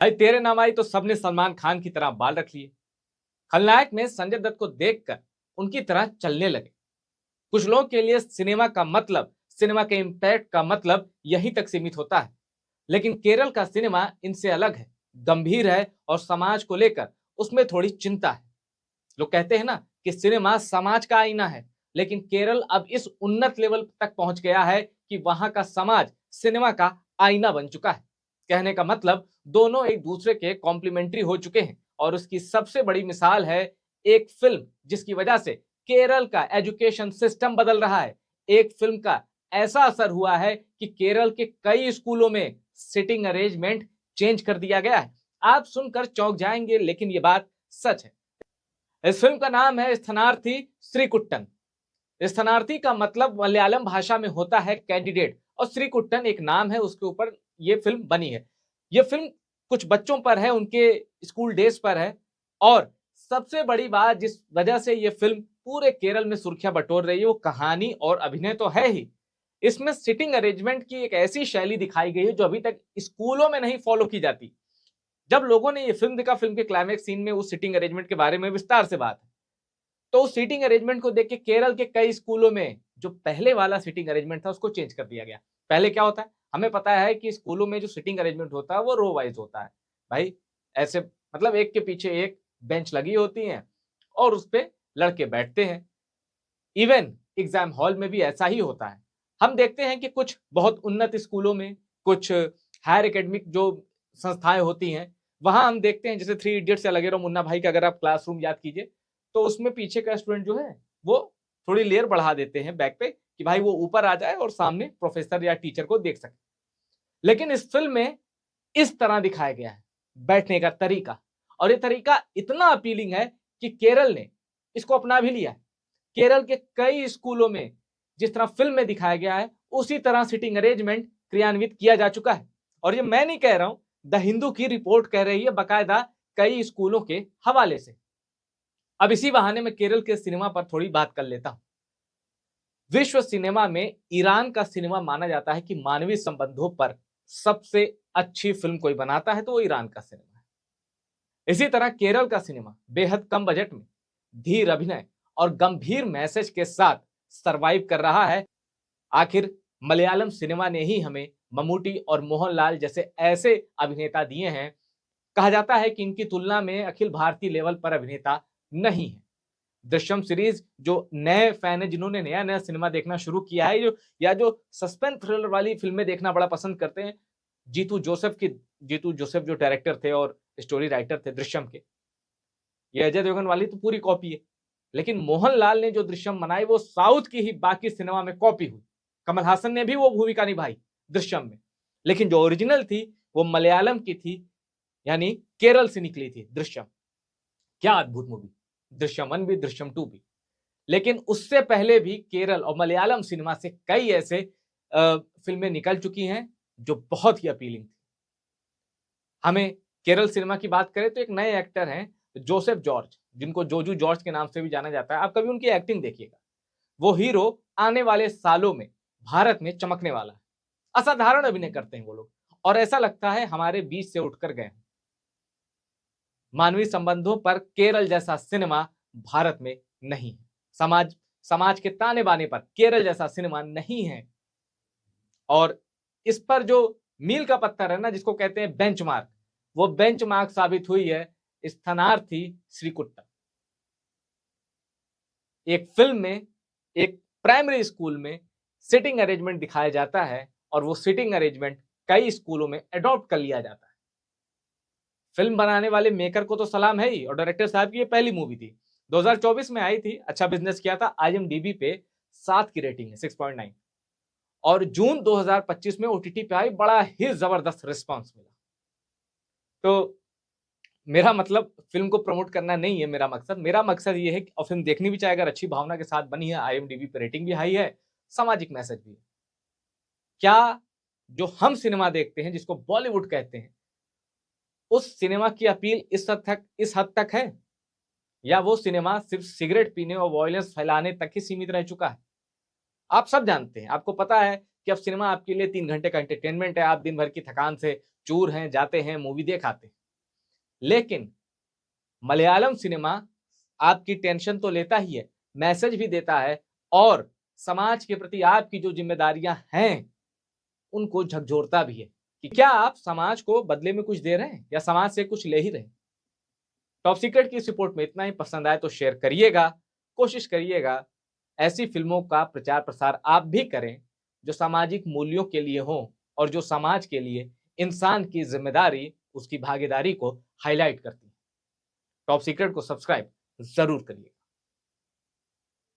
भाई तेरे नाम आई तो सबने सलमान खान की तरह बाल रख लिए। खलनायक में संजय दत्त को देखकर उनकी तरह चलने लगे। कुछ लोगों के लिए सिनेमा का मतलब, सिनेमा के इम्पैक्ट का मतलब यहीं तक सीमित होता है। लेकिन केरल का सिनेमा इनसे अलग है, गंभीर है और समाज को लेकर उसमें थोड़ी चिंता है। लोग कहते हैं ना कि सिनेमा समाज का आईना है, लेकिन केरल अब इस उन्नत लेवल तक पहुंच गया है कि वहां का समाज सिनेमा का आईना बन चुका है। कहने का मतलब दोनों एक दूसरे के कॉम्प्लीमेंट्री हो चुके हैं और उसकी सबसे बड़ी मिसाल है एक फिल्म जिसकी वजह से केरल का एजुकेशन सिस्टम बदल रहा है। एक फिल्म का ऐसा असर हुआ है कि केरल के कई स्कूलों में सिटिंग अरेंजमेंट चेंज कर दिया गया है। आप सुनकर चौंक जाएंगे, लेकिन यह बात सच है। इस फिल्म का नाम है स्थानार्थी श्रीकुट्टन। स्थानार्थी का मतलब मलयालम भाषा में होता है कैंडिडेट, और श्रीकुट्टन एक नाम है, उसके ऊपर यह फिल्म बनी है। यह फिल्म कुछ बच्चों पर है, उनके स्कूल डेज पर है। और सबसे बड़ी बात जिस वजह से यह फिल्म पूरे केरल में सुर्खियां बटोर रही है वो कहानी और अभिनय तो है ही। इसमें सिटिंग अरेंजमेंट की एक ऐसी शैली दिखाई गई है जो अभी तक स्कूलों में नहीं फॉलो की जाती। जब लोगों ने ये फिल्म देखा, फिल्म के क्लाइमैक्स सीन में उस सिटिंग अरेंजमेंट के बारे में विस्तार से बात है। तो उस सीटिंग अरेंजमेंट को देख के केरल के कई स्कूलों में जो पहले वाला सीटिंग अरेंजमेंट था उसको चेंज कर दिया गया। पहले क्या होता है, हमें पता है कि स्कूलों में जो सीटिंग अरेंजमेंट होता है वो रो वाइज होता है। भाई ऐसे मतलब एक के पीछे एक बेंच लगी होती हैं और उस पे लड़के बैठते हैं। इवन एग्जाम हॉल में भी ऐसा ही होता है। हम देखते हैं कि कुछ बहुत उन्नत स्कूलों में, कुछ हायर एकेडमिक जो संस्थाएं होती हैं, वहां हम देखते हैं जैसे थ्री इडियट्स या लगे रहो मुन्ना भाई का अगर आप क्लासरूम याद कीजिए, तो उसमें पीछे का स्टूडेंट जो है वो थोड़ी लेयर बढ़ा देते हैं बैक पे कि भाई वो ऊपर आ जाए और सामने प्रोफेसर या टीचर को देख सके। लेकिन इस फिल्म में इस तरह दिखाया गया है बैठने का तरीका, और ये तरीका इतना अपीलिंग है कि केरल ने इसको अपना भी लिया है। केरल के कई स्कूलों में जिस तरह फिल्म में दिखाया गया है उसी तरह सिटिंग अरेंजमेंट क्रियान्वित किया जा चुका है। और ये मैं नहीं कह रहा हूं, द हिंदू की रिपोर्ट कह रही है, बकायदा कई स्कूलों के हवाले से। अब इसी बहाने में केरल के सिनेमा पर थोड़ी बात कर लेता हूं। विश्व सिनेमा में ईरान का सिनेमा माना जाता है कि मानवीय संबंधों पर सबसे अच्छी फिल्म कोई बनाता है तो वो ईरान का सिनेमा है। इसी तरह केरल का सिनेमा बेहद कम बजट में धीर अभिनय और गंभीर मैसेज के साथ सरवाइव कर रहा है। आखिर मलयालम सिनेमा ने ही हमें ममूटी और मोहनलाल जैसे ऐसे अभिनेता दिए हैं। कहा जाता है कि इनकी तुलना में अखिल भारतीय लेवल पर अभिनेता नहीं है। दृश्यम सीरीज जो नए फैन है, जिन्होंने नया नया सिनेमा देखना शुरू किया है, जो या जो सस्पेंस थ्रिलर वाली फिल्में देखना बड़ा पसंद करते हैं, जीतू जोसेफ की जीतू जोसेफ जो डायरेक्टर थे और स्टोरी राइटर थे दृश्यम के, ये अजय देवगन वाली तो पूरी कॉपी है। लेकिन मोहनलाल ने जो दृश्यम बनाई वो साउथ की ही बाकी सिनेमा में कॉपी हुई। कमल हासन ने भी वो भूमिका निभाई दृश्यम में, लेकिन जो ओरिजिनल थी वो मलयालम की थी, यानी केरल से निकली थी दृश्यम। क्या अद्भुत मूवी, दृश्यम 1 भी, दृश्यम 2 भी। लेकिन उससे पहले भी केरल और मलयालम सिनेमा से कई ऐसे फिल्में निकल चुकी हैं जो बहुत ही अपीलिंग थी। हमें केरल सिनेमा की बात करें तो एक नए एक्टर हैं जोसेफ जॉर्ज, जिनको जोजू जॉर्ज के नाम से भी जाना जाता है। आप कभी उनकी एक्टिंग देखिएगा, वो हीरो आने वाले सालों में भारत में चमकने वाला है। असाधारण अभिनय करते हैं वो लोग, और ऐसा लगता है हमारे बीच से उठकर गए। मानवीय संबंधों पर केरल जैसा सिनेमा भारत में नहीं है। समाज समाज के ताने बाने पर केरल जैसा सिनेमा नहीं है। और इस पर जो मील का पत्थर है ना, जिसको कहते हैं बेंचमार्क, वो बेंचमार्क साबित हुई है स्थानार्थी श्रीकुट्टन। एक फिल्म में, एक प्राइमरी स्कूल में सिटिंग अरेंजमेंट दिखाया जाता है और वो सिटिंग अरेंजमेंट कई स्कूलों में अडॉप्ट कर लिया जाता है। फिल्म बनाने वाले मेकर को तो सलाम है ही, और डायरेक्टर साहब की ये पहली मूवी थी, 2024 में आई थी, अच्छा बिजनेस किया था। IMDb पे 7 की रेटिंग है, 6.9। और जून 2025 में OTT पे आई, बड़ा ही जबरदस्त रिस्पांस मिला। तो मेरा मतलब फिल्म को प्रमोट करना नहीं है मेरा मकसद ये है कि और फिल्म देखनी भी चाहिए अगर अच्छी भावना के साथ बनी है, IMDb पे रेटिंग भी हाई है, सामाजिक मैसेज भी है। क्या जो हम सिनेमा देखते हैं जिसको बॉलीवुड कहते हैं, उस सिनेमा की अपील इस हद तक है, या वो सिनेमा सिर्फ सिगरेट पीने और वॉयलेंस फैलाने तक ही सीमित रह चुका है? आप सब जानते हैं, आपको पता है कि अब सिनेमा आपके लिए 3 घंटे का एंटरटेनमेंट है, आप दिन भर की थकान से चूर हैं, जाते हैं, मूवी देख आते हैं। लेकिन मलयालम सिनेमा आपकी टेंशन तो लेता ही है, मैसेज भी देता है और समाज के प्रति आपकी जो जिम्मेदारियां हैं, उनको झकझोरता भी है कि क्या आप समाज को बदले में कुछ दे रहे हैं या समाज से कुछ ले ही रहे हैं। टॉप सीक्रेट की इस रिपोर्ट में इतना ही। पसंद आए तो शेयर करिएगा, कोशिश करिएगा ऐसी फिल्मों का प्रचार प्रसार आप भी करें जो सामाजिक मूल्यों के लिए हो और जो समाज के लिए इंसान की जिम्मेदारी, उसकी भागीदारी को हाईलाइट करती है। टॉप सीक्रेट को सब्सक्राइब जरूर करिए।